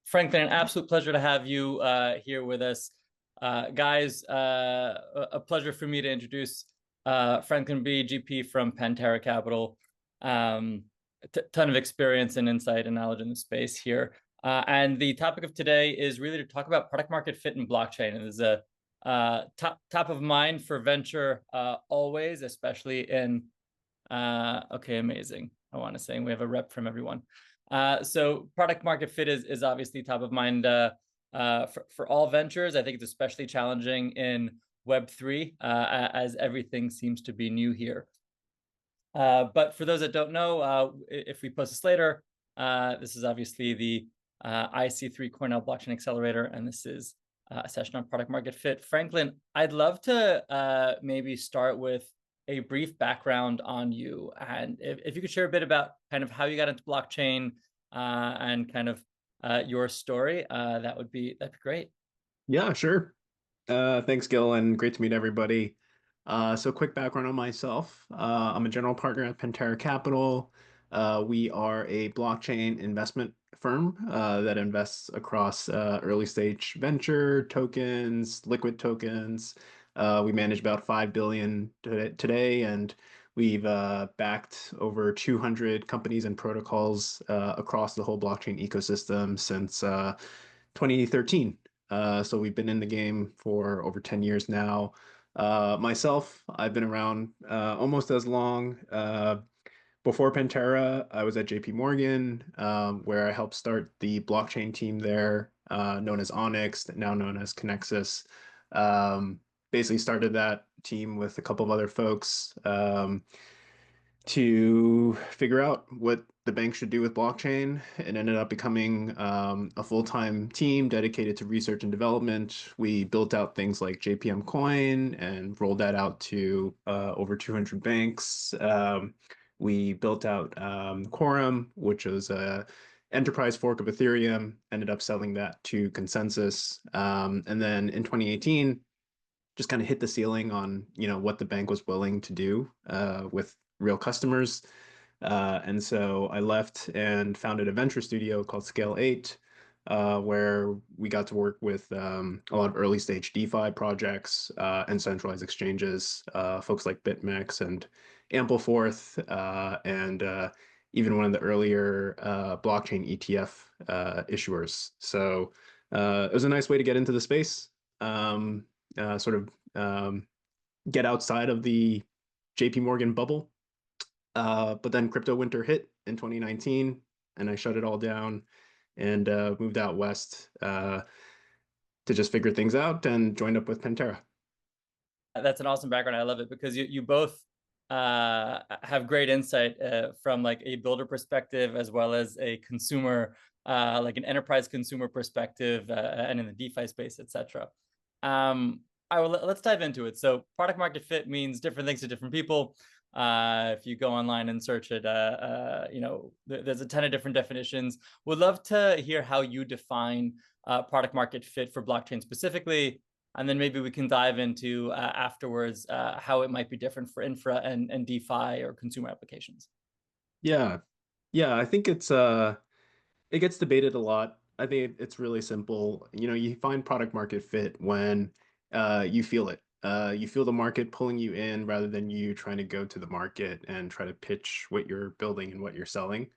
Franklin, an absolute pleasure to have you here with us. Guys, a pleasure for me to introduce Franklin B, GP from Pantera Capital. Ton of experience and insight and knowledge in the space here. And the topic of today is really to talk about product market fit in blockchain. And there's a top of mind for venture always, especially in, okay, amazing. I want to say we have a rep from everyone. So product market fit is obviously top of mind for all ventures. I think it's especially challenging in Web3 as everything seems to be new here. But for those that don't know, if we post this later, this is obviously the IC3 Cornell Blockchain Accelerator, and this is a session on product market fit. Franklin, I'd love to maybe start with a brief background on you, and if you could share a bit about kind of how you got into blockchain and kind of your story, that'd be great. Yeah, sure. Thanks, Gil, and great to meet everybody. So quick background on myself. I'm a general partner at Pantera Capital. We are a blockchain investment firm that invests across early stage venture tokens, liquid tokens. We manage about 5 billion today, and we've backed over 200 companies and protocols across the whole blockchain ecosystem since 2013. So we've been in the game for over 10 years now. Myself, I've been around almost as long. Before Pantera, I was at JP Morgan, where I helped start the blockchain team there, known as Onyx, now known as Connexus. Basically started that team with a couple of other folks to figure out what the bank should do with blockchain. It ended up becoming a full-time team dedicated to research and development. We built out things like JPM Coin and rolled that out to over 200 banks. We built out Quorum, which was a enterprise fork of Ethereum, ended up selling that to Consensus. And then in 2018, just kind of hit the ceiling on, what the bank was willing to do with real customers. And so I left and founded a venture studio called Scale 8, where we got to work with a lot of early stage DeFi projects and centralized exchanges, folks like BitMEX and Ampleforth, and even one of the earlier blockchain ETF issuers. So it was a nice way to get into the space, sort of get outside of the JP Morgan bubble. But then crypto winter hit in 2019, and I shut it all down and moved out west to just figure things out and joined up with Pantera. That's an awesome background. I love it because you both have great insight from like a builder perspective as well as a consumer, like an enterprise consumer perspective, and in the DeFi space, etc. Let's dive into it. So product market fit means different things to different people. If you go online and search it, there's a ton of different definitions. Would love to hear how you define product market fit for blockchain specifically, and then maybe we can dive into afterwards how it might be different for infra and DeFi or consumer applications. Yeah, I think it gets debated a lot. I think it's really simple. You find product market fit when you feel it. You feel the market pulling you in rather than you trying to go to the market and try to pitch what you're building and what you're selling.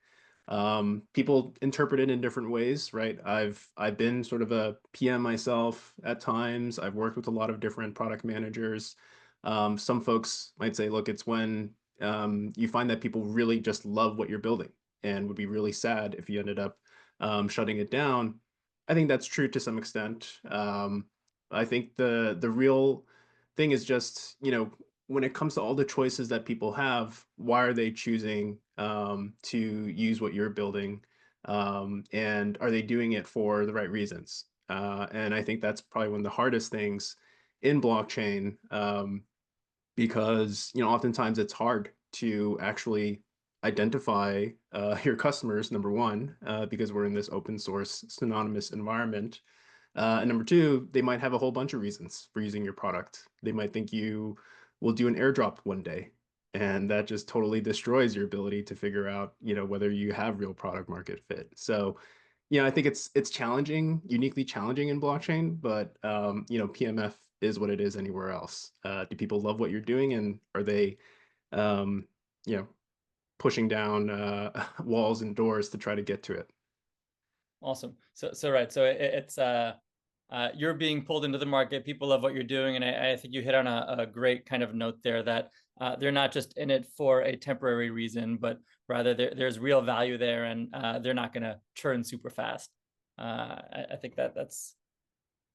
People interpret it in different ways, right? I've been sort of a PM myself at times. I've worked with a lot of different product managers. Some folks might say, look, it's when you find that people really just love what you're building and would be really sad if you ended up shutting it down. I think that's true to some extent. I think the real thing is just, when it comes to all the choices that people have, why are they choosing to use what you're building? And are they doing it for the right reasons? And I think that's probably one of the hardest things in blockchain, because, oftentimes it's hard to actually identify your customers, number one, because we're in this open source synonymous environment. And number two, they might have a whole bunch of reasons for using your product. They might think you will do an airdrop one day, and that just totally destroys your ability to figure out, whether you have real product market fit. So I think it's challenging, uniquely challenging in blockchain, but PMF is what it is anywhere else. Do people love what you're doing, and are they, um, you know, pushing down walls and doors to try to get to it? Awesome. So right. So it's you're being pulled into the market. People love what you're doing, and I think you hit on a great kind of note there that they're not just in it for a temporary reason, but rather there's real value there, and they're not going to churn super fast. I think that's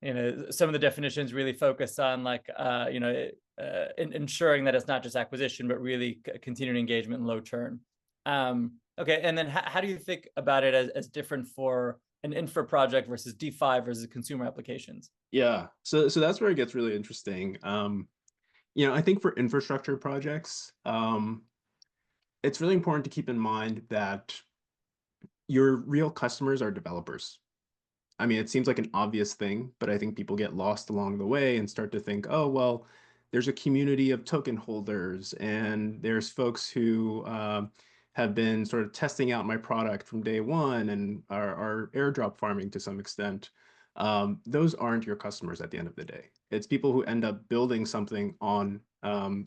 some of the definitions really focus on like ensuring that it's not just acquisition, but really continuing engagement and low churn. Okay, and then how do you think about it as different for an infra project versus DeFi versus consumer applications? Yeah, so that's where it gets really interesting. I think for infrastructure projects, it's really important to keep in mind that your real customers are developers. I mean, it seems like an obvious thing, but I think people get lost along the way and start to think, oh, well, there's a community of token holders, and there's folks who have been sort of testing out my product from day one and are airdrop farming to some extent. Those aren't your customers at the end of the day. It's people who end up building something on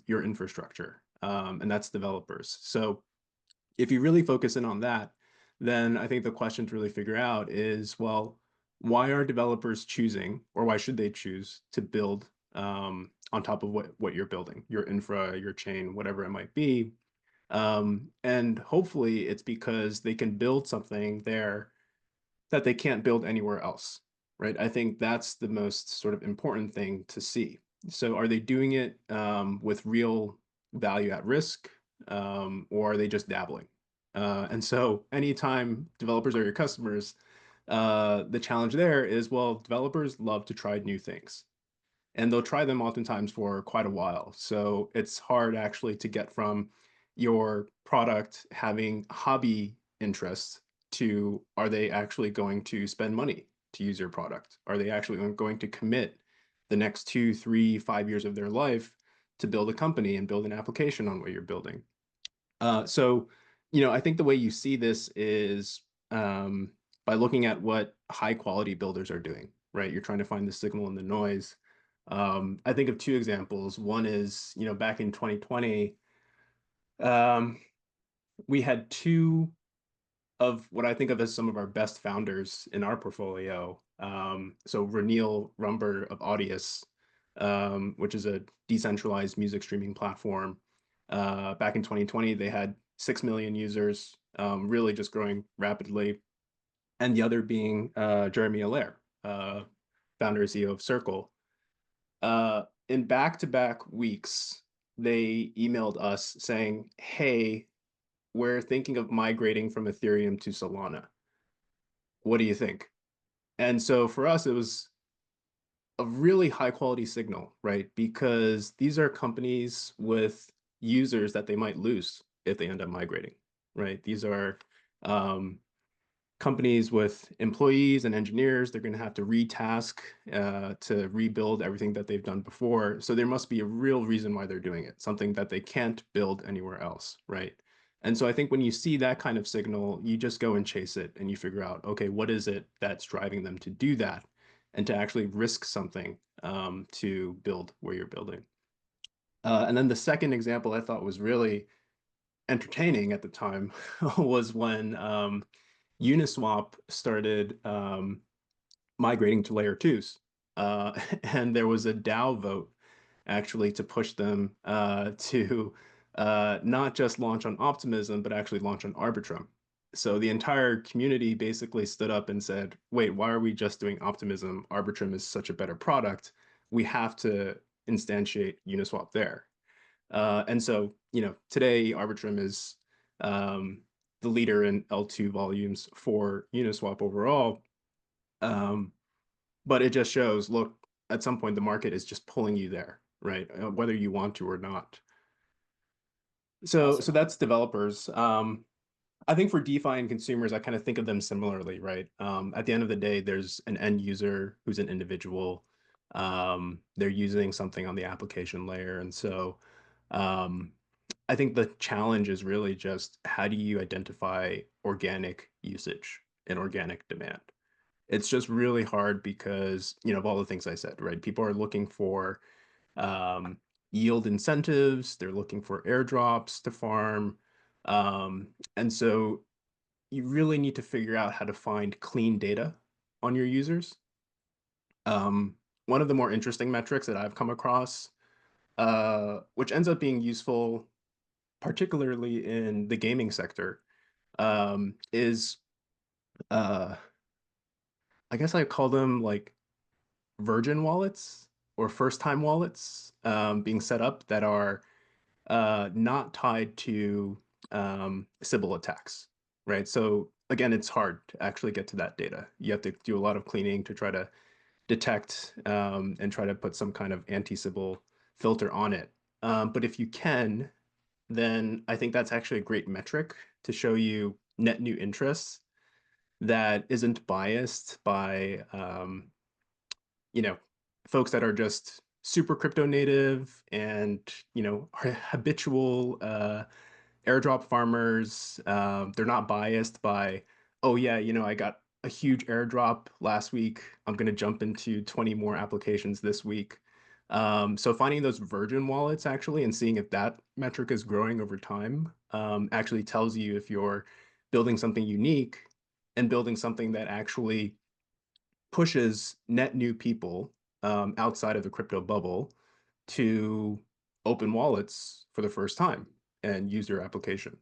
your infrastructure, and that's developers. So if you really focus in on that, then I think the question to really figure out is, well, why are developers choosing, or why should they choose to build on top of what you're building, your infra, your chain, whatever it might be? And hopefully it's because they can build something there that they can't build anywhere else, right? I think that's the most sort of important thing to see. So are they doing it with real value at risk, or are they just dabbling? And so anytime developers are your customers, the challenge there is, well, developers love to try new things, and they'll try them oftentimes for quite a while. So it's hard actually to get from your product having hobby interests to, are they actually going to spend money to use your product? Are they actually going to commit the next 2, 3, 5 years of their life to build a company and build an application on what you're building? So I think the way you see this is by looking at what high quality builders are doing, right? You're trying to find the signal in the noise. I think of two examples. One is, back in 2020, um, we had two of what I think of as some of our best founders in our portfolio. So Ranil Rumber of Audius, which is a decentralized music streaming platform. Back in 2020, they had 6 million users, really just growing rapidly. And the other being Jeremy Allaire, founder and CEO of Circle. In back-to-back weeks, they emailed us saying, hey, we're thinking of migrating from Ethereum to Solana. What do you think? And so for us, it was a really high quality signal, right? Because these are companies with users that they might lose if they end up migrating, right? These are um, companies with employees and engineers. They're going to have to retask to rebuild everything that they've done before. So there must be a real reason why they're doing it, something that they can't build anywhere else, right? And so I think when you see that kind of signal, you just go and chase it and you figure out, okay, what is it that's driving them to do that and to actually risk something to build where you're building. And then the second example I thought was really entertaining at the time was when Uniswap started migrating to layer twos. And there was a DAO vote actually to push them to not just launch on Optimism, but actually launch on Arbitrum. So the entire community basically stood up and said, wait, why are we just doing Optimism? Arbitrum is such a better product. We have to instantiate Uniswap there. And so, today Arbitrum is the leader in L2 volumes for Uniswap overall. Um, but it just shows, look, at some point the market is just pulling you there, right? Whether you want to or not. So Awesome. that's developers. I think for DeFi and consumers, I kind of think of them similarly, right? At the end of the day, there's an end user who's an individual. They're using something on the application layer. And so um, I think the challenge is really just, how do you identify organic usage? in organic demand. It's just really hard because, of all the things I said, right? People are looking for um, yield incentives, they're looking for airdrops to farm. And so you really need to figure out how to find clean data on your users. Um, One of the more interesting metrics that I've come across, which ends up being useful, particularly in the gaming sector, is uh, I guess I call them like virgin wallets or first time wallets being set up that are not tied to Sybil attacks, right? So again, it's hard to actually get to that data. You have to do a lot of cleaning to try to detect and try to put some kind of anti-Sybil filter on it. But if you can, then I think that's actually a great metric to show you net new interests that isn't biased by you know, folks that are just super crypto native and, are habitual airdrop farmers. They're not biased by, oh yeah, I got a huge airdrop last week. I'm going to jump into 20 more applications this week. So finding those virgin wallets actually and seeing if that metric is growing over time actually tells you if you're building something unique and building something that actually pushes net new people outside of the crypto bubble to open wallets for the first time and use your application.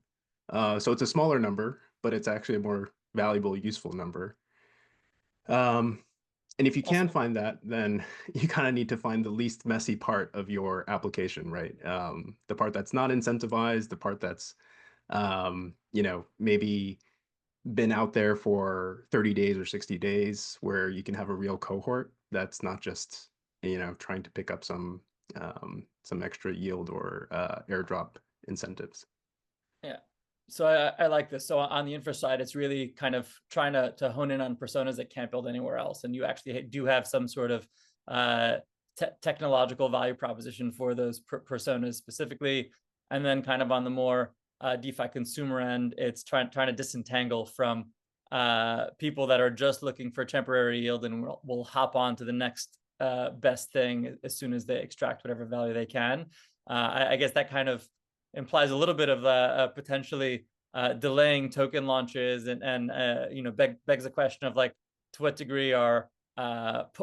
So it's a smaller number, but it's actually a more valuable, useful number. Um, and if you can Awesome. find that, then you kind of need to find the least messy part of your application, right? The part that's not incentivized, the part that's, maybe been out there for 30 days or 60 days where you can have a real cohort that's not just trying to pick up some extra yield or airdrop incentives. Yeah. So I like this. So on the infra side, it's really kind of trying to hone in on personas that can't build anywhere else. And you actually do have some sort of technological value proposition for those personas specifically. And then kind of on the more DeFi consumer end, it's trying to disentangle from people that are just looking for temporary yield and will hop on to the next best thing as soon as they extract whatever value they can. I guess that kind of implies a little bit of potentially delaying token launches and begs the question of like, to what degree are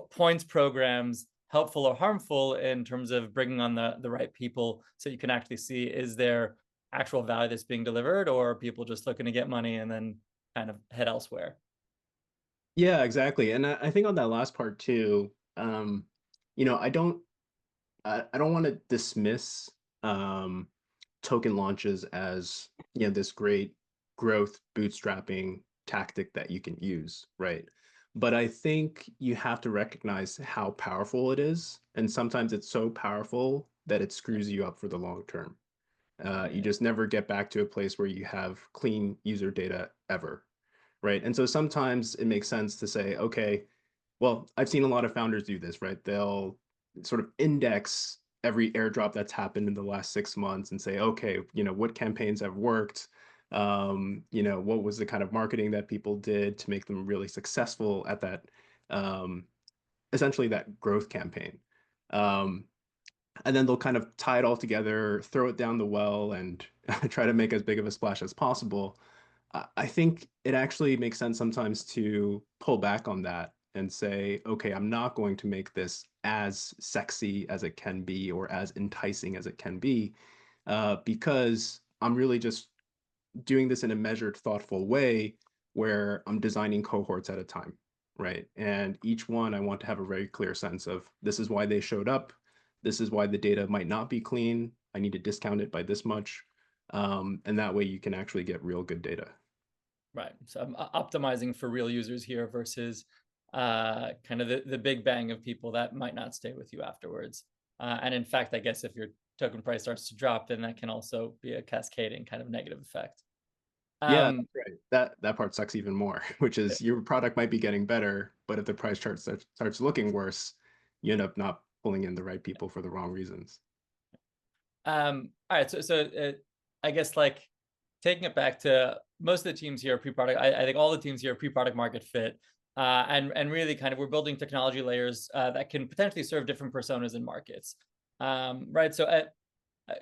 points programs helpful or harmful in terms of bringing on the right people so you can actually see, is there actual value that's being delivered, or are people just looking to get money and then kind of head elsewhere? Yeah, exactly. And I think on that last part too, um, you know, I don't I don't want to dismiss um, token launches as this great growth bootstrapping tactic that you can use, right? But I think you have to recognize how powerful it is, and sometimes it's so powerful that it screws you up for the long term. You Yeah. just never get back to a place where you have clean user data ever, right? And so sometimes it makes sense to say, okay, well, I've seen a lot of founders do this, right? They'll sort of index every airdrop that's happened in the last 6 months and say, okay, what campaigns have worked? What was the kind of marketing that people did to make them really successful at that, um, essentially that growth campaign. Um, and then they'll kind of tie it all together, throw it down the well, and try to make as big of a splash as possible. I think it actually makes sense sometimes to pull back on that and say, okay, I'm not going to make this as sexy as it can be or as enticing as it can be, because I'm really just doing this in a measured, thoughtful way where I'm designing cohorts at a time, right? And each one I want to have a very clear sense of this is why they showed up. This is why the data might not be clean. I need to discount it by this much. And that way you can actually get real good data. Right. So I'm optimizing for real users here versus kind of the big bang of people that might not stay with you afterwards. And in fact, I guess if your token price starts to drop, then that can also be a cascading kind of negative effect. Yeah, Um, that's right. That part sucks even more, which is your product might be getting better, but if the price chart starts looking worse, you end up not pulling in the right people for the wrong reasons. all right. So I guess like taking it back to most of the teams here are pre-product. I think all the teams here are pre-product market fit. And really kind of we're building technology layers that can potentially serve different personas and markets. Right. So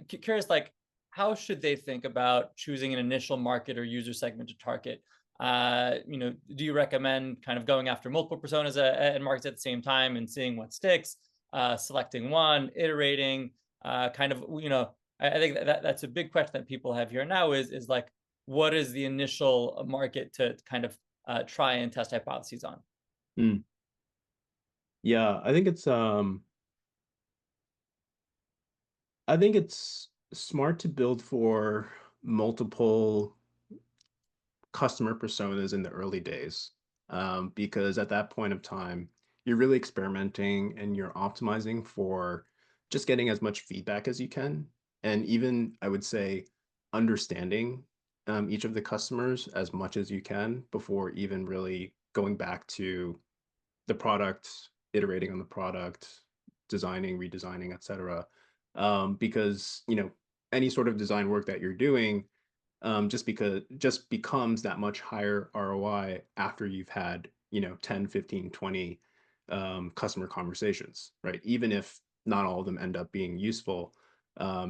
curious, like, how should they think about choosing an initial market or user segment to target? Do you recommend kind of going after multiple personas and markets at the same time and seeing what sticks, selecting one, iterating, I think that's a big question that people have here now is like, what is the initial market to kind of try and test hypotheses on? Mm. Yeah, I think it's smart to build for multiple customer personas in the early days, because at that point of time, you're really experimenting and you're optimizing for just getting as much feedback as you can. And even, I would say, understanding each of the customers as much as you can before even really going back to the product, iterating on the product, designing, redesigning, etc. Because any sort of design work that you're doing just becomes that much higher ROI after you've had 10, 15, 20 customer conversations, right? Even if not all of them end up being useful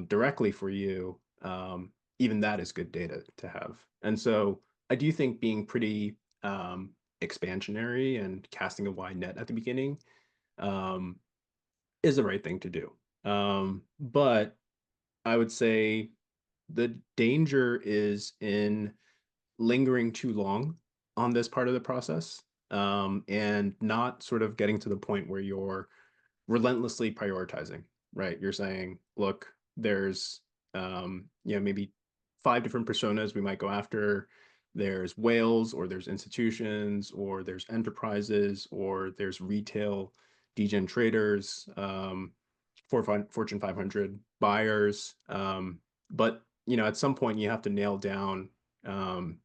directly for you, even that is good data to have. And so I do think being pretty expansionary and casting a wide net at the beginning um, is the right thing to do. But I would say the danger is in lingering too long on this part of the process, and not sort of getting to the point where you're relentlessly prioritizing, right? You're saying, look, there's maybe 5 different personas we might go after. There's whales, or there's institutions, or there's enterprises, or there's retail degen traders, for Fortune 500 buyers. But at some point you have to nail down um,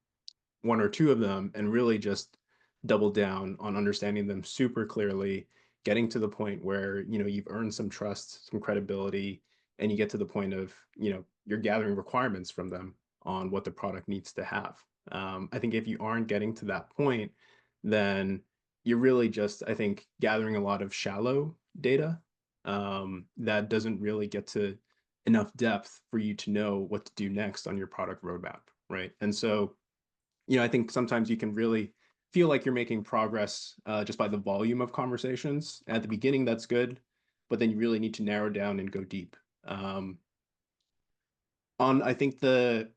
one or two of them and really just double down on understanding them super clearly, getting to the point where you've earned some trust, some credibility, and you get to the point of you're gathering requirements from them on what the product needs to have. I think if you aren't getting to that point, then you're really just, I think, gathering a lot of shallow data that doesn't really get to enough depth for you to know what to do next on your product roadmap, right? And so I think sometimes you can really feel like you're making progress just by the volume of conversations. At the beginning, that's good, but then you really need to narrow down and go deep. On, I think, the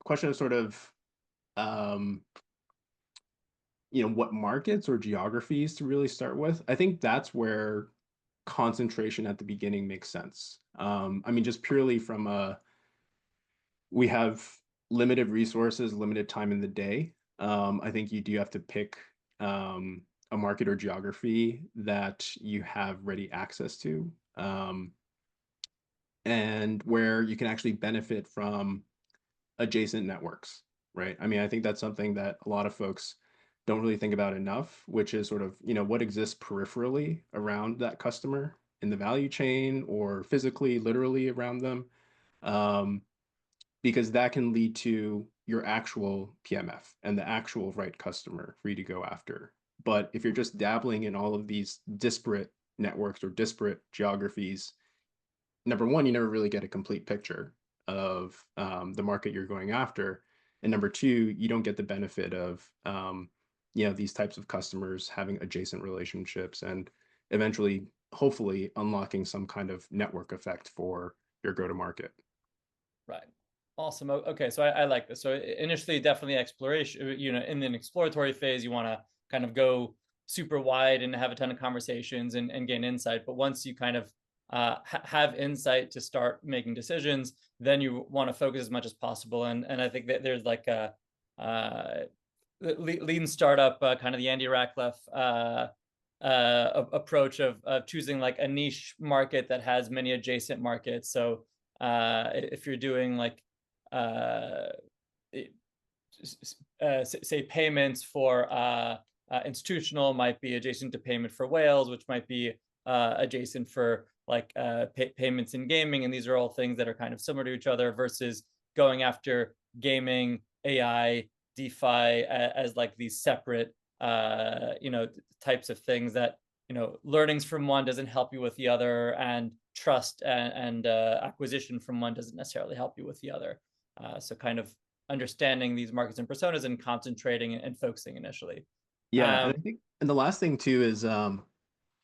question of sort of, um, what markets or geographies to really start with, I think that's where concentration at the beginning makes sense. I mean, just purely from we have limited resources, limited time in the day. I think you do have to pick a market or geography that you have ready access to, and where you can actually benefit from adjacent networks, right? I mean, I think that's something that a lot of folks don't really think about enough, which is sort of, what exists peripherally around that customer in the value chain, or physically, literally around them. Um, because that can lead to your actual PMF and the actual right customer for you to go after. But if you're just dabbling in all of these disparate networks or disparate geographies, number one, you never really get a complete picture of the market you're going after. And number two, you don't get the benefit of these types of customers having adjacent relationships and eventually, hopefully, unlocking some kind of network effect for your go-to-market. Right. Awesome. Okay, so I like this. So initially, definitely exploration. In an exploratory phase, you want to kind of go super wide and have a ton of conversations and gain insight. But once you kind of have insight to start making decisions, then you want to focus as much as possible. And I think that there's like a lean startup, kind of the Andy Rachleff approach of choosing like a niche market that has many adjacent markets. So if you're doing like say payments for institutional, might be adjacent to payment for whales, which might be adjacent for like payments in gaming. And these are all things that are kind of similar to each other, versus going after gaming, AI, DeFi as like these separate, types of things that, learnings from one doesn't help you with the other, and trust and acquisition from one doesn't necessarily help you with the other. So kind of understanding these markets and personas and concentrating and focusing initially. Yeah, and Um, I think, and the last thing too is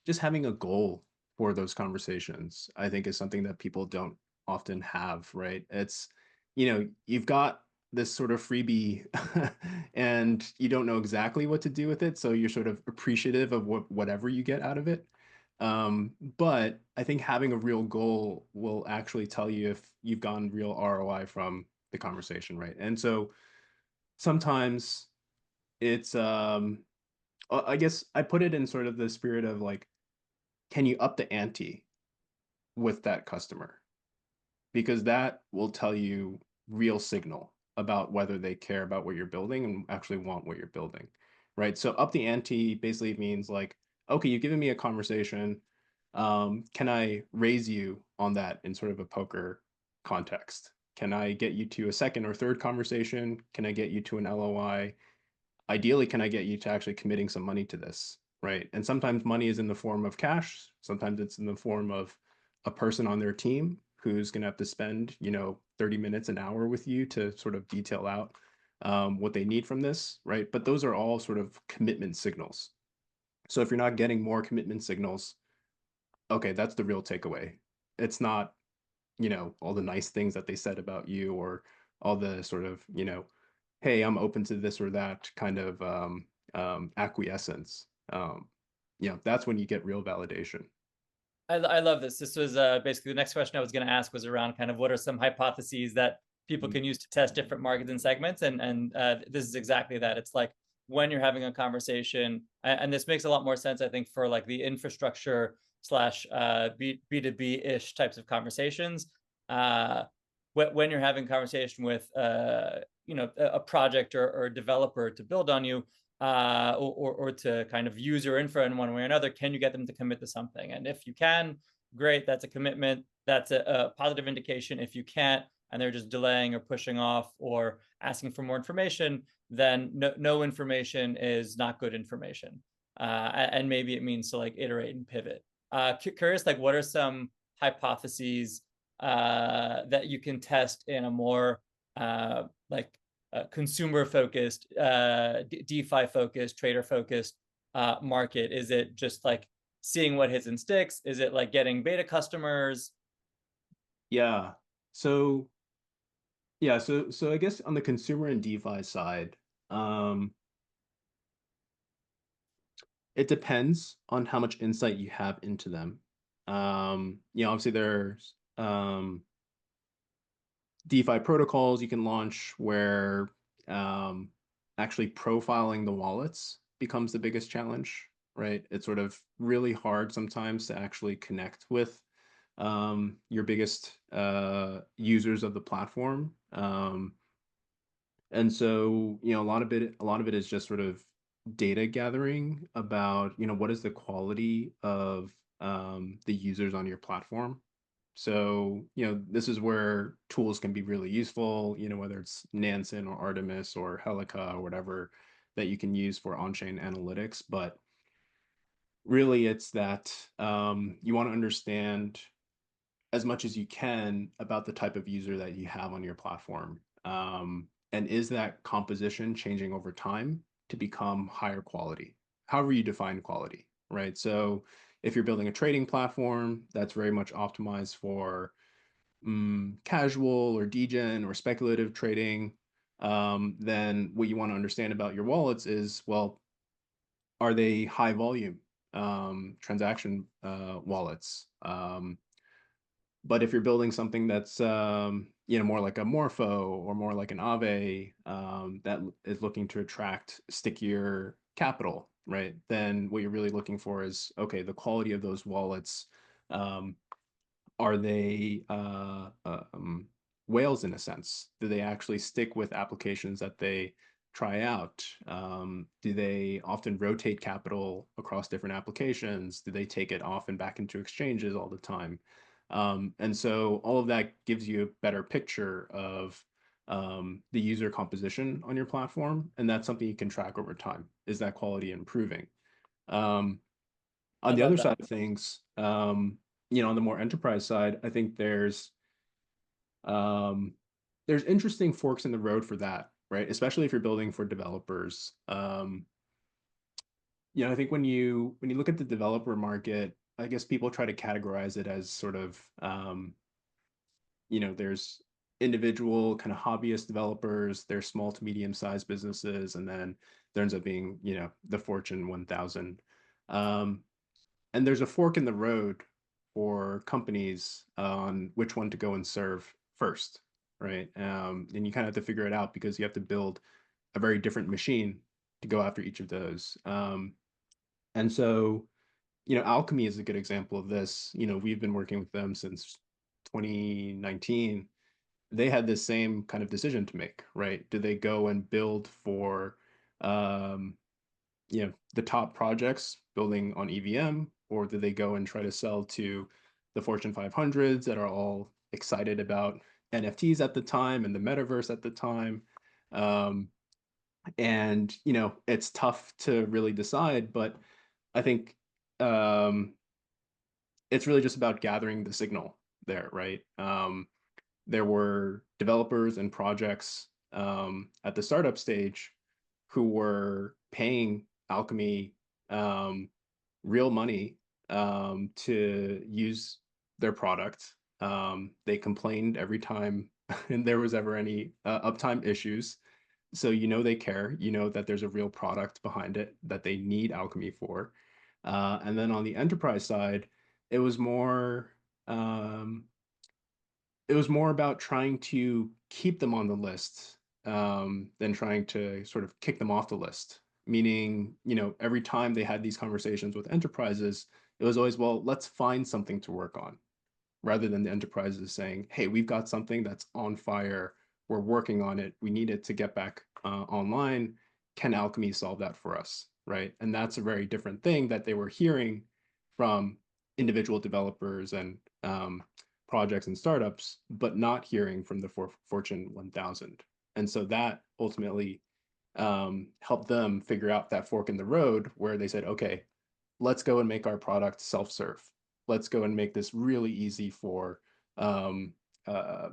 just having a goal for those conversations, I think is something that people don't often have, right? It's, you've got this sort of freebie and you don't know exactly what to do with it. So you're sort of appreciative of whatever you get out of it. But I think having a real goal will actually tell you if you've gotten real ROI from the conversation, right? And so sometimes it's, I guess I put it in sort of the spirit of like, can you up the ante with that customer? Because that will tell you real signal about whether they care about what you're building and actually want what you're building, right? So up the ante basically means like, okay, you've given me a conversation. Can I raise you on that in sort of a poker context? Can I get you to a second or third conversation? Can I get you to an LOI? Ideally, can I get you to actually committing some money to this, right? And sometimes money is in the form of cash. Sometimes it's in the form of a person on their team who's going to have to spend, 30 minutes, an hour with you to sort of detail out what they need from this, right? But those are all sort of commitment signals. So if you're not getting more commitment signals, okay, that's the real takeaway. It's not, all the nice things that they said about you or all the sort of, hey, I'm open to this or that kind of acquiescence. That's when you get real validation. I love this. This was basically the next question I was going to ask was around kind of what are some hypotheses that people Mhm. can use to test different markets and segments, and this is exactly that. It's like when you're having a conversation, and this makes a lot more sense, I think, for like the infrastructure slash B2B ish types of conversations. Uh, when you're having conversation with a project or a developer to build on you, or to kind of use your info in one way or another, can you get them to commit to something? And if you can, great, that's a commitment. That's a positive indication. If you can't, and they're just delaying or pushing off or asking for more information, then no information is not good information. And maybe it means to like iterate and pivot. Curious, like what are some hypotheses that you can test in a more like consumer focused, DeFi focused, trader focused market? Is it just like seeing what hits and sticks? Is it like getting beta customers? Yeah. So so I guess on the consumer and DeFi side, um, it depends on how much insight you have into them. Obviously there's DeFi protocols you can launch where um, actually profiling the wallets becomes the biggest challenge, right? It's sort of really hard sometimes to actually connect with your biggest users of the platform. And so, a lot of it is just sort of data gathering about, what is the quality of the users on your platform. So, this is where tools can be really useful, whether it's Nansen or Artemis or Helica or whatever that you can use for on-chain analytics. But really, it's that you want to understand as much as you can about the type of user that you have on your platform. And is that composition changing over time to become higher quality? However you define quality, right? So if you're building a trading platform that's very much optimized for casual or degen or speculative trading, then what you want to understand about your wallets is, well, are they high volume transaction wallets? But if you're building something that's more like a Morpho or more like an Aave that is looking to attract stickier capital, right? Then what you're really looking for is, okay, the quality of those wallets. Are they whales in a sense? Do they actually stick with applications that they try out? Do they often rotate capital across different applications? Do they take it off and back into exchanges all the time? And so all of that gives you a better picture of the user composition on your platform, and that's something you can track over time. Is that quality improving? I On the love other that. side of things, on the more enterprise side, I think um, there's interesting forks in the road for that, right? Especially if you're building for developers. I think when you look at the developer market, I guess people try to categorize it as sort of there's individual kind of hobbyist developers, there's small to medium sized businesses, and then there ends up being, the Fortune 1000. Um, and there's a fork in the road for companies on which one to go and serve first, right? And you kind of have to figure it out because you have to build a very different machine to go after each of those. And so, Alchemy is a good example of this. We've been working with them since 2019. They had this same kind of decision to make, right? Do they go and build for, um, the top projects building on EVM, or do they go and try to sell to the Fortune 500s that are all excited about NFTs at the time and the metaverse at the time? Um, and it's tough to really decide, but I think um, it's really just about gathering the signal there, right? There were developers and projects at the startup stage who were paying Alchemy um, real money to use their product. They complained every time and there was ever any uptime issues. So they care, that there's a real product behind it that they need Alchemy for. And then on the enterprise side, it was more um, it was more about trying to keep them on the list than trying to sort of kick them off the list. Meaning, every time they had these conversations with enterprises, it was always, well, let's find something to work on, rather than the enterprises saying, hey, we've got something that's on fire. We're working on it. We need it to get back online. Can Alchemy solve that for us? Right. And that's a very different thing that they were hearing from individual developers and projects and startups, but not hearing from the Fortune 1000. And so that ultimately helped them figure out that fork in the road where they said, okay, let's go and make our product self-serve. Let's go and make this really easy for um, uh,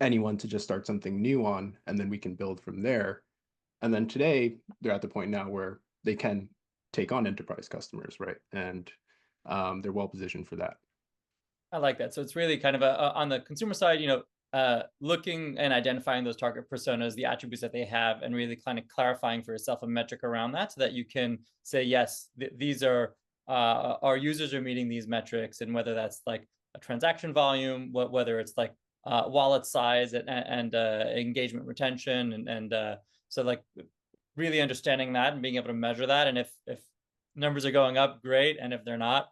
anyone to just start something new on, and then we can build from there. And then today, they're at the point now where they can take on enterprise customers, right? And they're well positioned for that. I like that. So it's really kind of on the consumer side, looking and identifying those target personas, the attributes that they have, and really kind of clarifying for yourself a metric around that, so that you can say, yes, these are our users are meeting these metrics, and whether that's like a transaction volume, whether it's like wallet size and engagement retention, and so like really understanding that and being able to measure that, and if numbers are going up, great, and if they're not,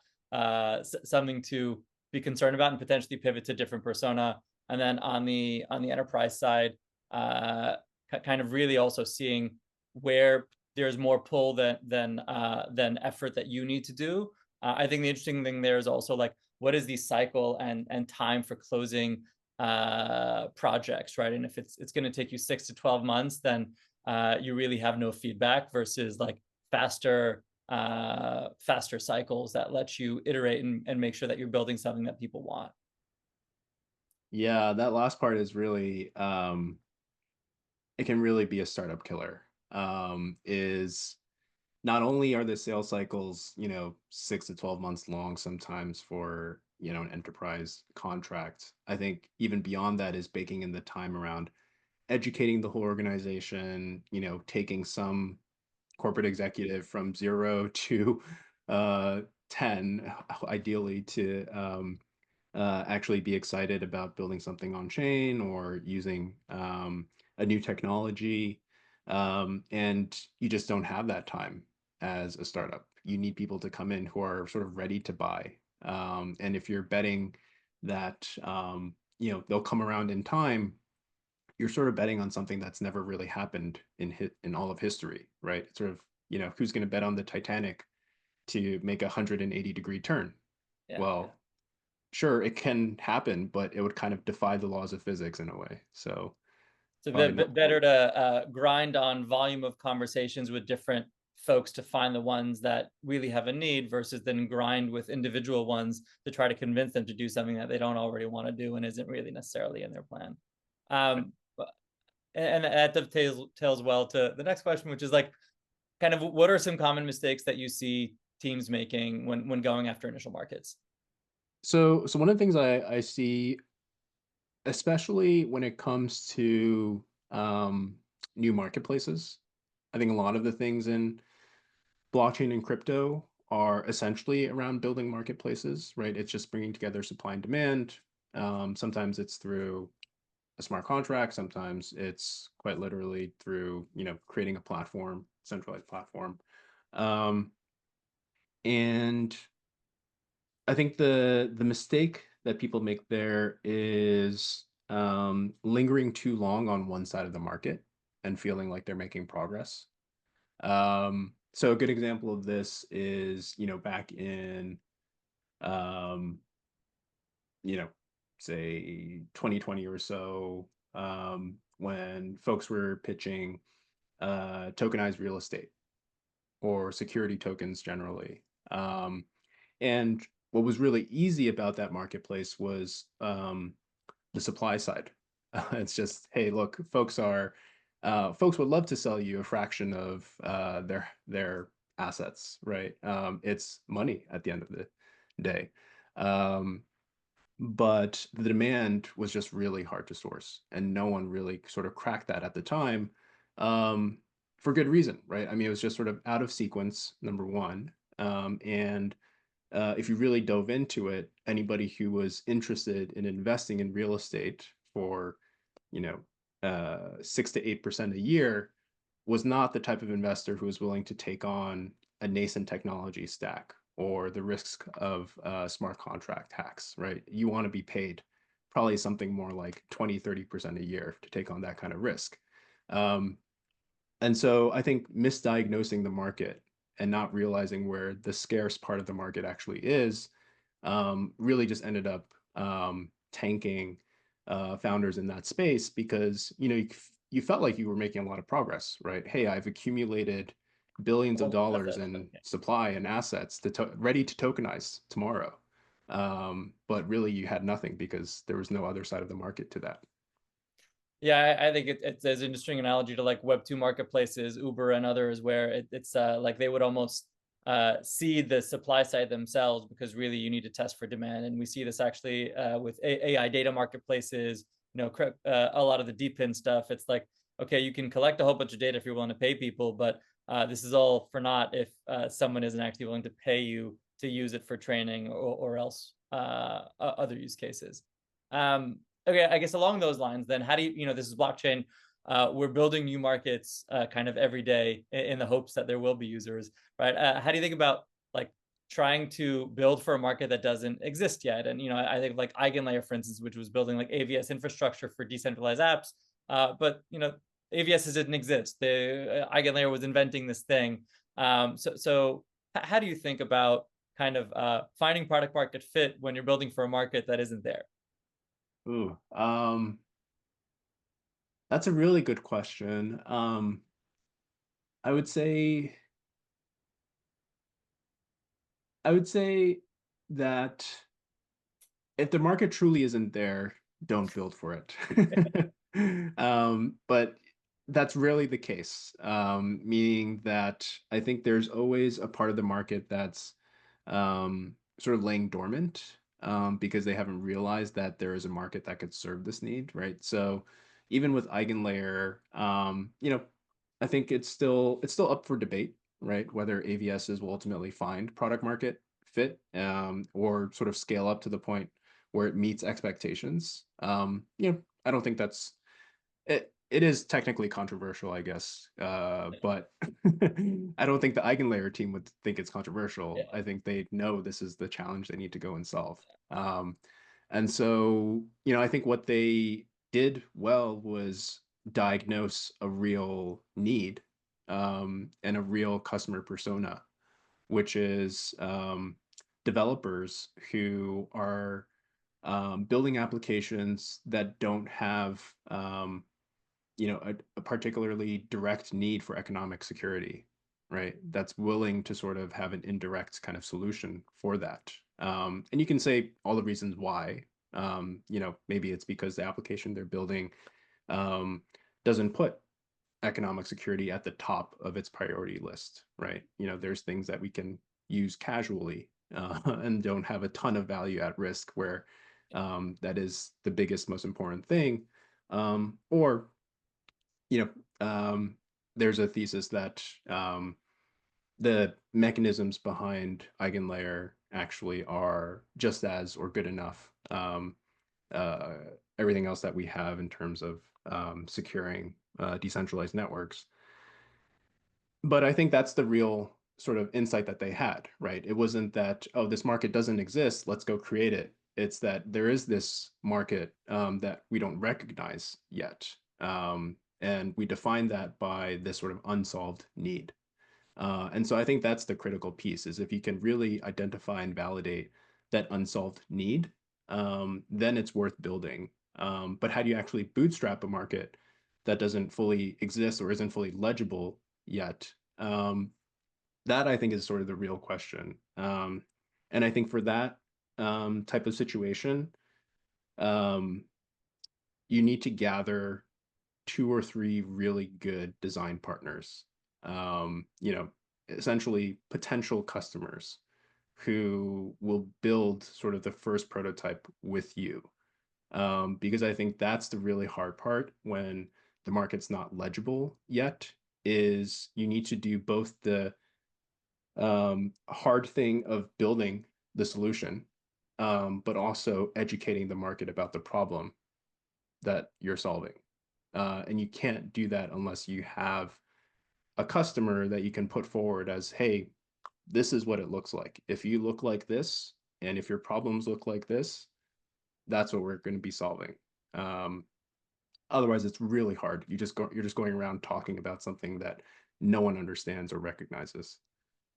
something to be concerned about and potentially pivot to different persona. And then on the enterprise side, kind of really also seeing where there's more pull than effort that you need to do. I think the interesting thing there is also like, what is the cycle and time for closing projects, right? And if it's going to take you 6 to 12 months, then you really have no feedback, versus like faster cycles that let you iterate and make sure that you're building something that people want. Yeah, that last part is really it can really be a startup killer. Is not only are the sales cycles, 6 to 12 months long sometimes for, an enterprise contract. I think even beyond that is baking in the time around educating the whole organization, taking some corporate executive from 0 to 10, ideally, to actually be excited about building something on chain or using a new technology. And you just don't have that time as a startup. You need people to come in who are sort of ready to buy. And if you're betting that they'll come around in time, you're sort of betting on something that's never really happened in all of history, right? It's sort of, who's going to bet on the Titanic to make a 180-degree turn? Yeah, Well, sure, it can happen, but it would kind of defy the laws of physics in a way. So So Probably the not. better to grind on volume of conversations with different folks to find the ones that really have a need versus then grind with individual ones to try to convince them to do something that they don't already want to do and isn't really necessarily in their plan. Um, and that dovetails well to the next question, which is like, kind of what are some common mistakes that you see teams making when going after initial markets? So one of the things I see, especially when it comes to new marketplaces, I think a lot of the things in blockchain and crypto are essentially around building marketplaces, right? It's just bringing together supply and demand. Sometimes it's through a smart contract. Sometimes it's quite literally through, creating a platform, centralized platform. Um, and I think the mistake that people make there is lingering too long on one side of the market and feeling like they're making progress. So a good example of this is, back in, um, you know, say 2020 or so, when folks were pitching tokenized real estate or security tokens generally. And what was really easy about that marketplace was the supply side. It's just, hey, look, folks would love to sell you a fraction of their assets, right? It's money at the end of the day. Um, but the demand was just really hard to source, and no one really sort of cracked that at the time, um, for good reason, right? I mean, it was just sort of out of sequence, number one. And if you really dove into it, anybody who was interested in investing in real estate for, 6 to 8% a year was not the type of investor who was willing to take on a nascent technology stack or the risks of smart contract hacks, right? You want to be paid probably something more like 20, 30% a year to take on that kind of risk. Um, and so I think misdiagnosing the market and not realizing where the scarce part of the market actually is, really just ended up tanking founders in that space because you felt like you were making a lot of progress, right? Hey, I've accumulated billions of dollars in supply and assets ready to tokenize tomorrow. But really, you had nothing because there was no other side of the market to that. Yeah, I think it's an interesting analogy to like Web2 marketplaces, Uber and others, where it's like they would almost see the supply side themselves because really you need to test for demand. And we see this actually with AI data marketplaces, a lot of the DeepIn stuff. It's like, okay, you can collect a whole bunch of data if you're willing to pay people, but this is all for naught if someone isn't actually willing to pay you to use it for training or else other use cases. Okay, I guess along those lines, then how do this is blockchain. We're building new markets kind of every day in the hopes that there will be users, right? How do you think about like trying to build for a market that doesn't exist yet? And, I think like Eigenlayer, for instance, which was building like AVS infrastructure for decentralized apps. But, AVS didn't exist. The Eigenlayer was inventing this thing. So how do you think about kind of finding product market fit when you're building for a market that isn't there? Ooh, that's a really good question. I would say I would say that if the market truly isn't there, don't build for it. But that's rarely the case, meaning that I think there's always a part of the market that's sort of laying dormant, because they haven't realized that there is a market that could serve this need, right? So even with Eigenlayer, I think it's still up for debate, right? Whether AVSs will ultimately find product market fit, or sort of scale up to the point where it meets expectations. I don't think that's it. It is technically controversial, I guess, but I don't think the Eigenlayer team would think it's controversial. Yeah. I think they know this is the challenge they need to go and solve. And so, I think what they did well was diagnose a real need, and a real customer persona, which is developers who are building applications that don't have a particularly direct need for economic security, right? That's willing to sort of have an indirect kind of solution for that. And you can say all the reasons why. Maybe it's because the application they're building doesn't put economic security at the top of its priority list, right? There's things that we can use casually and don't have a ton of value at risk where that is the biggest, most important thing. Or, you know, there's a thesis that the mechanisms behind Eigenlayer actually are just as or good enough. Uh, Everything else that we have in terms of securing decentralized networks. But I think that's the real sort of insight that they had, right? It wasn't that, oh, this market doesn't exist, let's go create it. It's that there is this market that we don't recognize yet. And we define that by this sort of unsolved need. And so I think that's the critical piece, is if you can really identify and validate that unsolved need, then it's worth building. But how do you actually bootstrap a market that doesn't fully exist or isn't fully legible yet? That I think is sort of the real question. And I think for that type of situation, um, you need to gather 2 or 3 really good design partners, essentially potential customers who will build sort of the first prototype with you. Because I think that's the really hard part when the market's not legible yet, is you need to do both the hard thing of building the solution, but also educating the market about the problem that you're solving. And you can't do that unless you have a customer that you can put forward as, hey, this is what it looks like. If you look like this, and if your problems look like this, that's what we're going to be solving. Otherwise, it's really hard. You're just going around talking about something that no one understands or recognizes.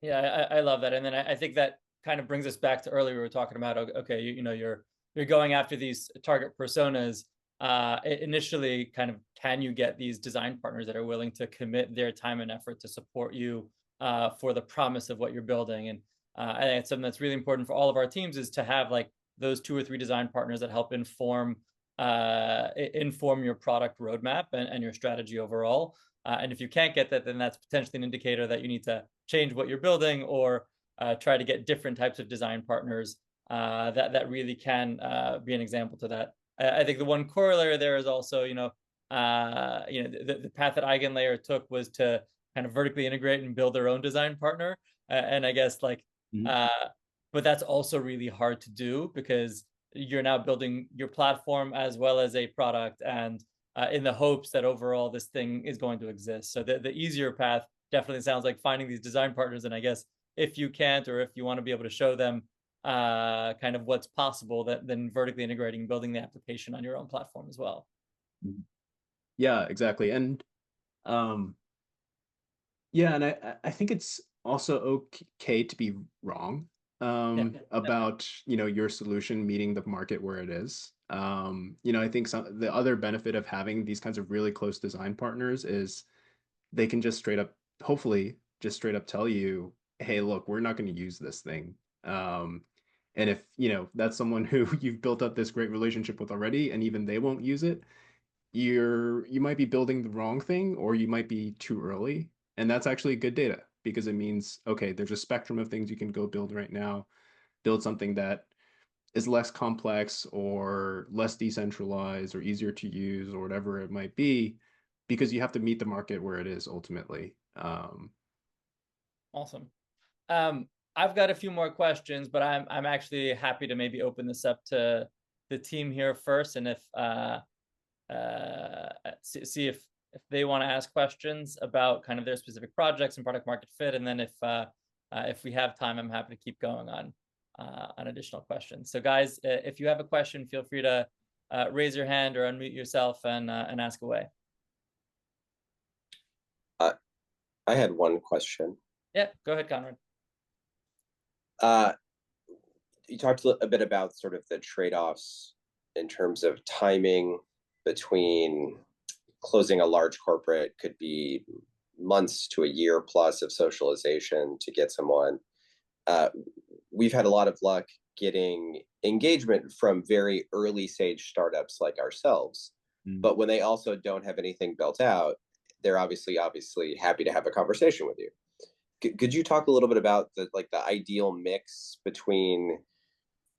Yeah, I love that. And then I think that kind of brings us back to earlier we were talking about, okay, you're going after these target personas. Initially, kind of, can you get these design partners that are willing to commit their time and effort to support you for the promise of what you're building? And I think it's something that's really important for all of our teams, is to have like those 2 or 3 design partners that help inform your product roadmap and your strategy overall. And if you can't get that, then that's potentially an indicator that you need to change what you're building, or try to get different types of design partners that really can be an example to that. I think the one corollary there is also, the path that Eigenlayer took was to kind of vertically integrate and build their own design partner. And I guess like, Mhm. but that's also really hard to do, because you're now building your platform as well as a product, and in the hopes that overall this thing is going to exist. So the easier path definitely sounds like finding these design partners. And I guess if you can't, or if you want to be able to show them kind of what's possible, that then vertically integrating, building the application on your own platform as well. Yeah, exactly. And um, yeah, and I think it's also okay to be wrong Yeah, about, your solution meeting the market where it is. I think the other benefit of having these kinds of really close design partners is they can just hopefully just straight up tell you, hey, look, we're not going to use this thing. And if, that's someone who you've built up this great relationship with already, and even they won't use it, you might be building the wrong thing, or you might be too early. And that's actually good data, because it means, okay, there's a spectrum of things you can go build right now. Build something that is less complex or less decentralized or easier to use or whatever it might be, because you have to meet the market where it is ultimately. awesome. Um, I've got a few more questions, but I'm actually happy to maybe open this up to the team here first, and if see if they want to ask questions about kind of their specific projects and product market fit, and then if we have time, I'm happy to keep going on additional questions. So guys, if you have a question, feel free to raise your hand or unmute yourself and ask away. I had one question. Yeah, go ahead, Conrad. You talked a bit about sort of the trade-offs in terms of timing between closing a large corporate could be months to a year plus of socialization to get someone. We've had a lot of luck getting engagement from very early stage startups like ourselves. But when they also don't have anything built out, they're obviously happy to have a conversation with you. Could you talk a little bit about the ideal mix between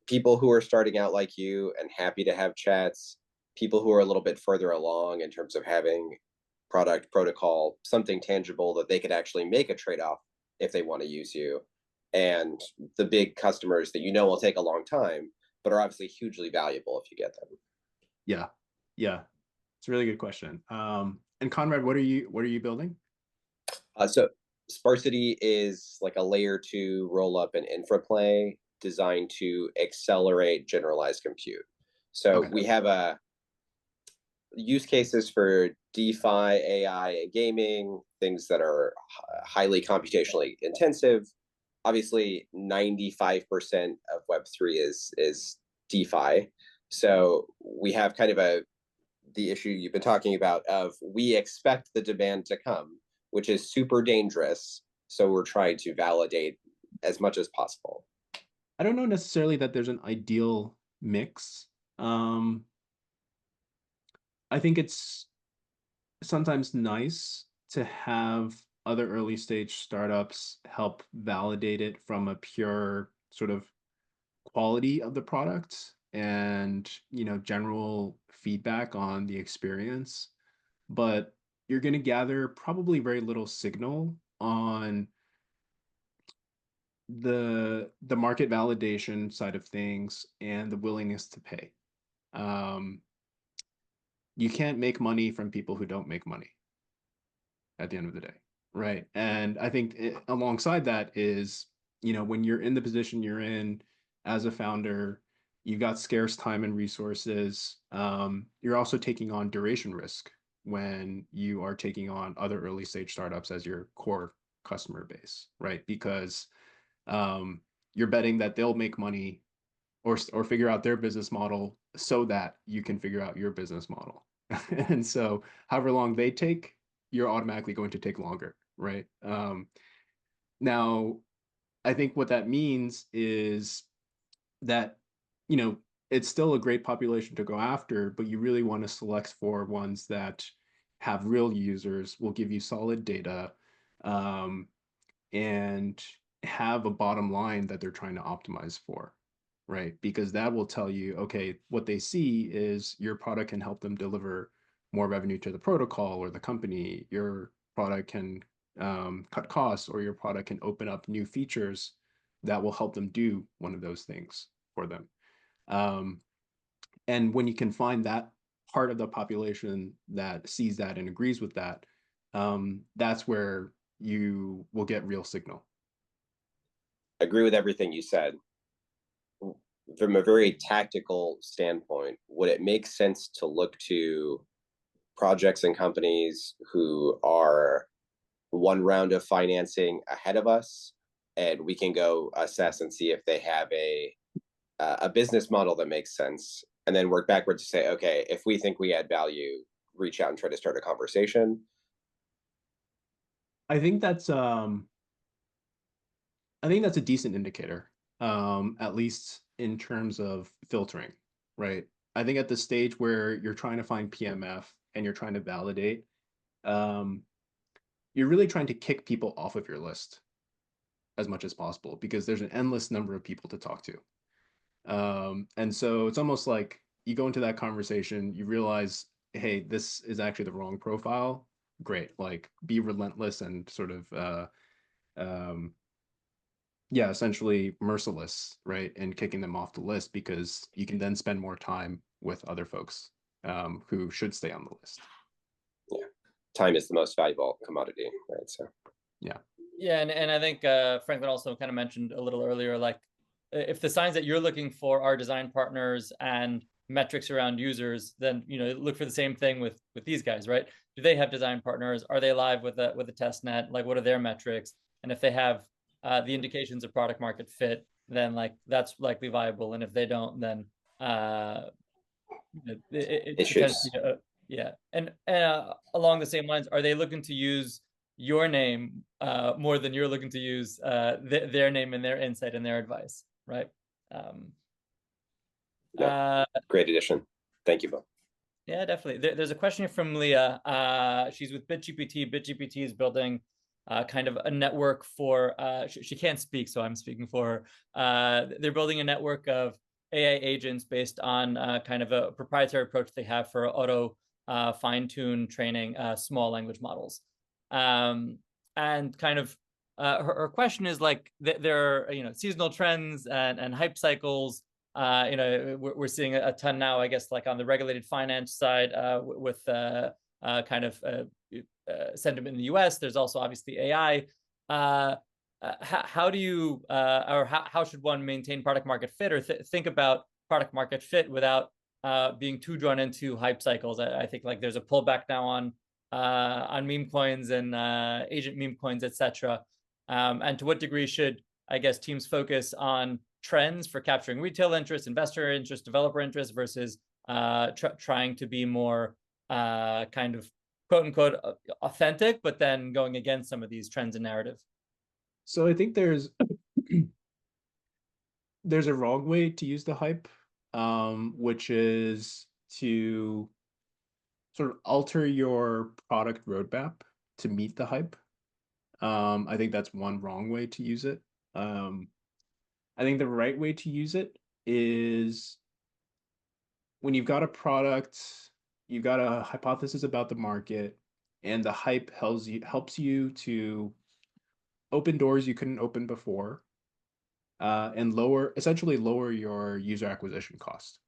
people who are starting out like you and happy to have chats, people who are a little bit further along in terms of having product, protocol, something tangible that they could actually make a trade-off if they want to use you, and the big customers that will take a long time, but are obviously hugely valuable if you get them? Yeah, it's a really good question. And Conrad, what are you building? So Sparsity is like a layer 2 roll up and infra play designed to accelerate generalized compute. So we have use cases for DeFi, AI, and gaming, things that are highly computationally intensive. Obviously, 95% of Web3 is DeFi. So we have kind of the issue you've been talking about of we expect the demand to come, which is super dangerous. So we're trying to validate as much as possible. I don't know necessarily that there's an ideal mix. I think it's sometimes nice to have other early stage startups help validate it from a pure sort of quality of the product and general feedback on the experience. But you're going to gather probably very little signal on the market validation side of things and the willingness to pay. You can't make money from people who don't make money at the end of the day, right? And I think alongside that is, when you're in the position you're in as a founder, you've got scarce time and resources. You're also taking on duration risk when you are taking on other early stage startups as your core customer base, right? Because you're betting that they'll make money or figure out their business model so that you can figure out your business model. And so however long they take, you're automatically going to take longer, right? Now, I think what that means is that, it's still a great population to go after, but you really want to select for ones that have real users, will give you solid data, and have a bottom line that they're trying to optimize for, right? Because that will tell you, okay, what they see is your product can help them deliver more revenue to the protocol or the company. Your product can cut costs, or your product can open up new features that will help them do one of those things for them. And when you can find that part of the population that sees that and agrees with that, that's where you will get real signal. I agree with everything you said. From a very tactical standpoint, would it make sense to look to projects and companies who are one round of financing ahead of us, and we can go assess and see if they have a business model that makes sense, and then work backwards to say, okay, if we think we add value, reach out and try to start a conversation? I think that's a decent indicator, at least in terms of filtering, right? I think at the stage where you're trying to find PMF and you're trying to validate, you're really trying to kick people off of your list as much as possible, because there's an endless number of people to talk to. And so it's almost like you go into that conversation, you realize, hey, this is actually the wrong profile. Great, like be relentless and sort of essentially merciless, right? And kicking them off the list, because you can then spend more time with other folks who should stay on the list. Yeah, time is the most valuable commodity, right? So yeah, and I think Franklin also kind of mentioned a little earlier, like if the signs that you're looking for are design partners and metrics around users, then look for the same thing with these guys, right? Do they have design partners? Are they live with a test net? Like, what are their metrics? And if they have the indications of product market fit, then like that's likely viable. And if they don't, then it's issues. Yeah, and along the same lines, are they looking to use your name more than you're looking to use their name and their insight and their advice, right? Yeah, great addition. Thank you both. Yeah, definitely. There's a question here from Leah. She's with BitGPT. BitGPT is building kind of a network for, she can't speak, so I'm speaking for her. They're building a network of AI agents based on kind of a proprietary approach they have for auto fine-tune training small language models. And kind of her question is like, there are, seasonal trends and hype cycles. We're seeing a ton now, I guess, like on the regulated finance side with kind of sentiment in the US. There's also obviously AI. How do you, or how should one maintain product market fit or think about product market fit without being too drawn into hype cycles? I think like there's a pullback now on meme coins and agent meme coins, etc. And to what degree should, I guess, teams focus on trends for capturing retail interest, investor interest, developer interest versus trying to be more kind of quote unquote authentic, but then going against some of these trends and narrative? So I think there's a wrong way to use the hype, which is to sort of alter your product roadmap to meet the hype. I think that's one wrong way to use it. I think the right way to use it is when you've got a product, you've got a hypothesis about the market, and the hype helps you to open doors you couldn't open before, and essentially lower your user acquisition cost.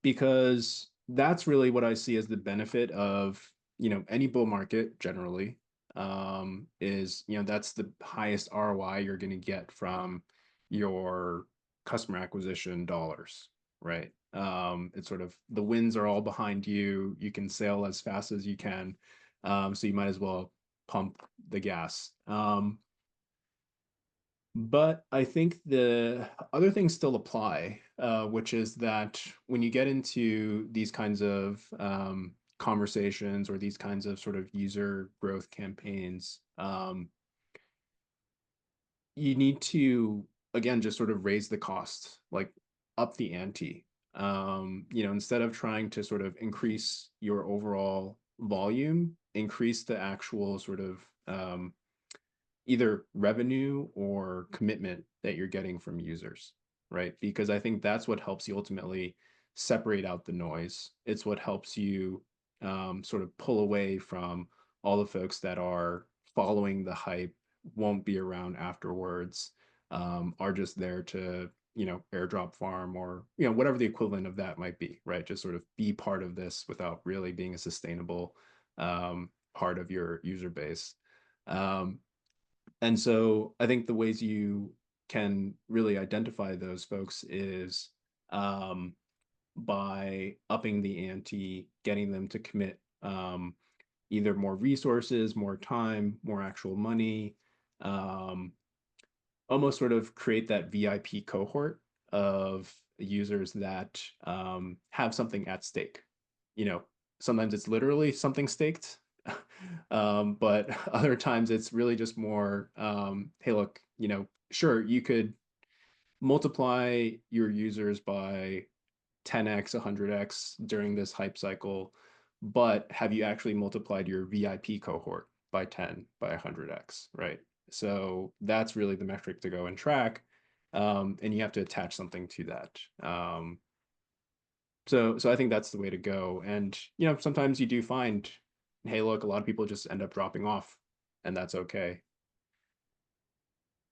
Because that's really what I see as the benefit of, any bull market generally, is, that's the highest ROI you're going to get from your customer acquisition dollars, right? It's sort of the winds are all behind you. You can sail as fast as you can. So you might as well pump the gas. But I think the other things still apply, which is that when you get into these kinds of conversations or these kinds of sort of user growth campaigns, you need to, again, just sort of raise the cost, like up the ante. Instead of trying to sort of increase your overall volume, increase the actual sort of either revenue or commitment that you're getting from users, right? Because I think that's what helps you ultimately separate out the noise. It's what helps you sort of pull away from all the folks that are following the hype, won't be around afterwards, are just there to, airdrop farm or, whatever the equivalent of that might be, right? Just sort of be part of this without really being a sustainable part of your user base. And so I think the ways you can really identify those folks is by upping the ante, getting them to commit either more resources, more time, more actual money, almost sort of create that VIP cohort of users that have something at stake. Sometimes it's literally something staked, but other times it's really just more, hey, look, sure, you could multiply your users by 10x, 100x during this hype cycle, but have you actually multiplied your VIP cohort by 10, by 100x, right? So that's really the metric to go and track, and you have to attach something to that. So I think that's the way to go. And, sometimes you do find, hey, look, a lot of people just end up dropping off, and that's okay.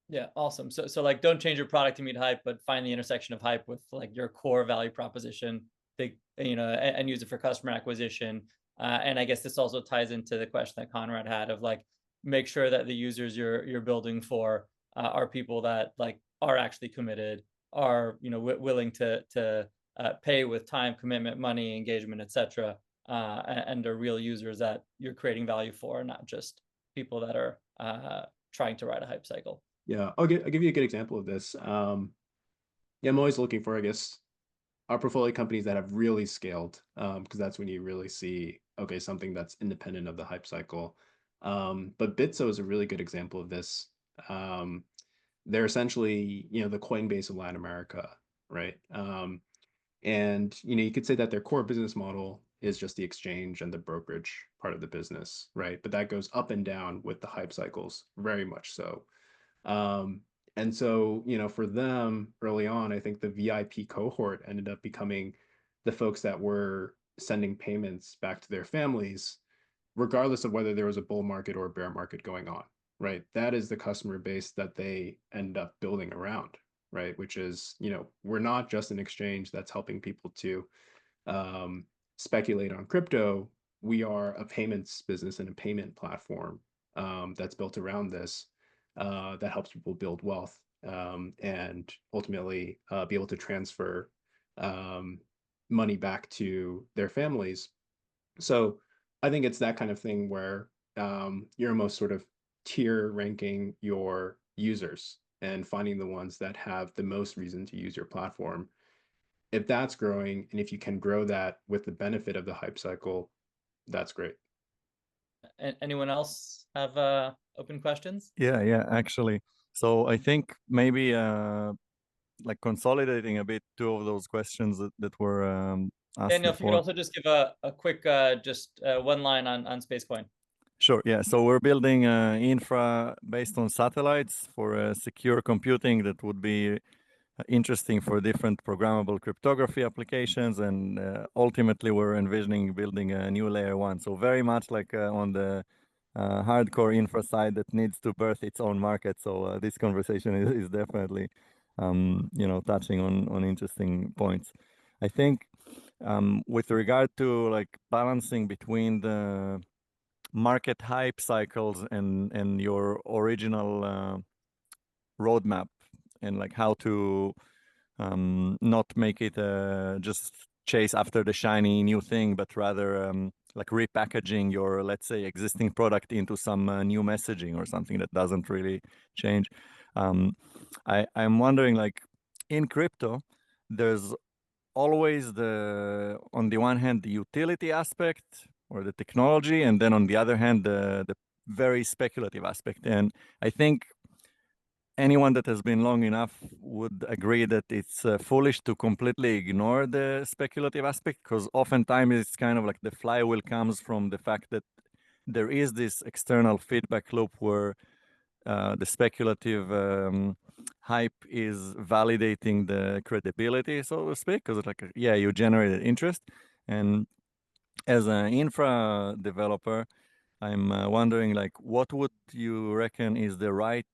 Yeah, awesome. So like, don't change your product to meet hype, but find the intersection of hype with like your core value proposition, and use it for customer acquisition. And I guess this also ties into the question that Conrad had of like, make sure that the users you're building for are people that like are actually committed, are willing to pay with time, commitment, money, engagement, etc. And are real users that you're creating value for, not just people that are trying to ride a hype cycle. Yeah, I'll give you a good example of this. Yeah, I'm always looking for, I guess, our portfolio companies that have really scaled, because that's when you really see, okay, something that's independent of the hype cycle. But Bitso is a really good example of this. They're essentially, the Coinbase of Latin America, right? And you could say that their core business model is just the exchange and the brokerage part of the business, right? But that goes up and down with the hype cycles, very much so. And so, for them early on, I think the VIP cohort ended up becoming the folks that were sending payments back to their families, regardless of whether there was a bull market or a bear market going on, right? That is the customer base that they end up building around, right? Which is, we're not just an exchange that's helping people to speculate on crypto. We are a payments business and a payment platform that's built around this that helps people build wealth and ultimately be able to transfer money back to their families. So I think it's that kind of thing where you're almost sort of tier ranking your users and finding the ones that have the most reason to use your platform. If that's growing, and if you can grow that with the benefit of the hype cycle, that's great. Anyone else have open questions? Yeah, actually. So I think maybe like consolidating a bit two of those questions that were asked Daniel, if you could before. also just give a quick one line on SpaceCoin. Sure, yeah. So we're building infra based on satellites for secure computing that would be interesting for different programmable cryptography applications, and ultimately we're envisioning building a new layer one. So very much like on the hardcore infra side that needs to birth its own market. So this conversation is definitely, touching on interesting points. I think with regard to like balancing between the market hype cycles and your original roadmap, and like how to not make it just chase after the shiny new thing, but rather like repackaging your, let's say, existing product into some new messaging or something that doesn't really change. I'm wondering, like, in crypto, there's always on the one hand, the utility aspect or the technology, and then on the other hand, the very speculative aspect. And I think anyone that has been long enough would agree that it's foolish to completely ignore the speculative aspect, because oftentimes it's kind of like the flywheel comes from the fact that there is this external feedback loop where the speculative hype is validating the credibility, so to speak, because it's like, yeah, you generated interest. And as an infra developer, I'm wondering, like, what would you reckon is the right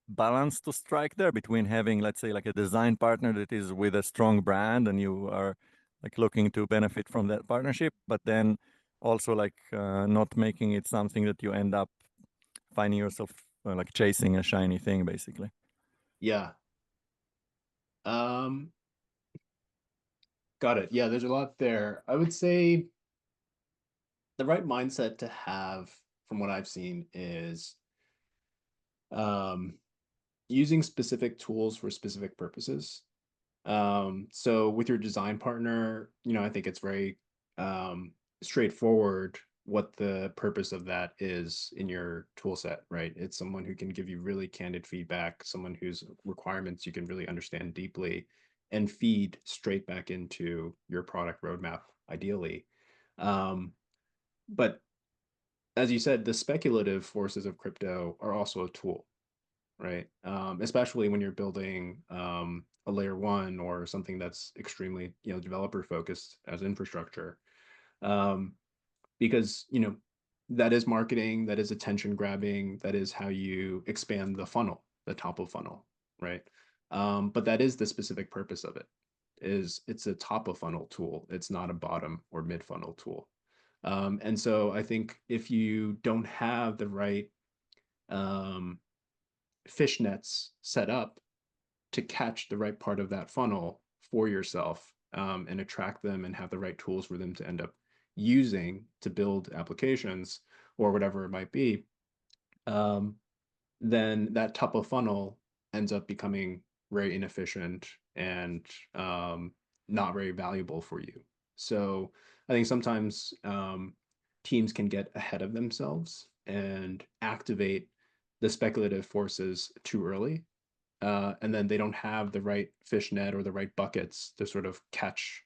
balance to strike there between having, let's say, like a design partner that is with a strong brand and you are like looking to benefit from that partnership, but then also like not making it something that you end up finding yourself like chasing a shiny thing, basically. Yeah. Got it. Yeah, there's a lot there. I would say the right mindset to have, from what I've seen, is using specific tools for specific purposes. So with your design partner, I think it's very straightforward what the purpose of that is in your tool set, right? It's someone who can give you really candid feedback, someone whose requirements you can really understand deeply and feed straight back into your product roadmap, ideally. But as you said, the speculative forces of crypto are also a tool, right? Especially when you're building a layer one or something that's extremely, developer focused as infrastructure. Because, that is marketing, that is attention grabbing, that is how you expand the funnel, the top of funnel, right? But that is the specific purpose of it, is it's a top of funnel tool. It's not a bottom or mid funnel tool. And so I think if you don't have the right fishnets set up to catch the right part of that funnel for yourself and attract them and have the right tools for them to end up using to build applications or whatever it might be, then that top of funnel ends up becoming very inefficient and not very valuable for you. So I think sometimes teams can get ahead of themselves and activate the speculative forces too early. And then they don't have the right fish net or the right buckets to sort of catch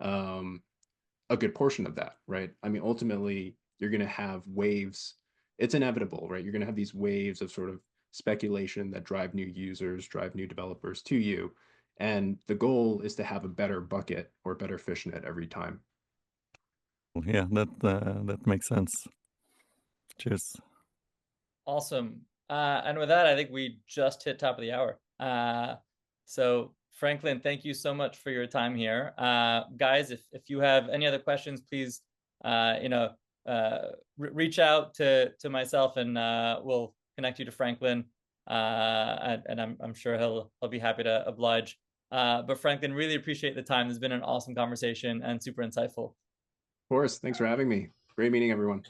a good portion of that, right? I mean, ultimately, you're going to have waves. It's inevitable, right? You're going to have these waves of sort of speculation that drive new users, drive new developers to you. And the goal is to have a better bucket or better fish net every time. Yeah, that makes sense. Cheers. Awesome. And with that, I think we just hit top of the hour. So Franklin, thank you so much for your time here. Guys, if you have any other questions, please, reach out to myself, and we'll connect you to Franklin. And I'm sure he'll be happy to oblige. But Franklin, really appreciate the time. This has been an awesome conversation and super insightful. Of course. Thanks for having me. Great meeting everyone.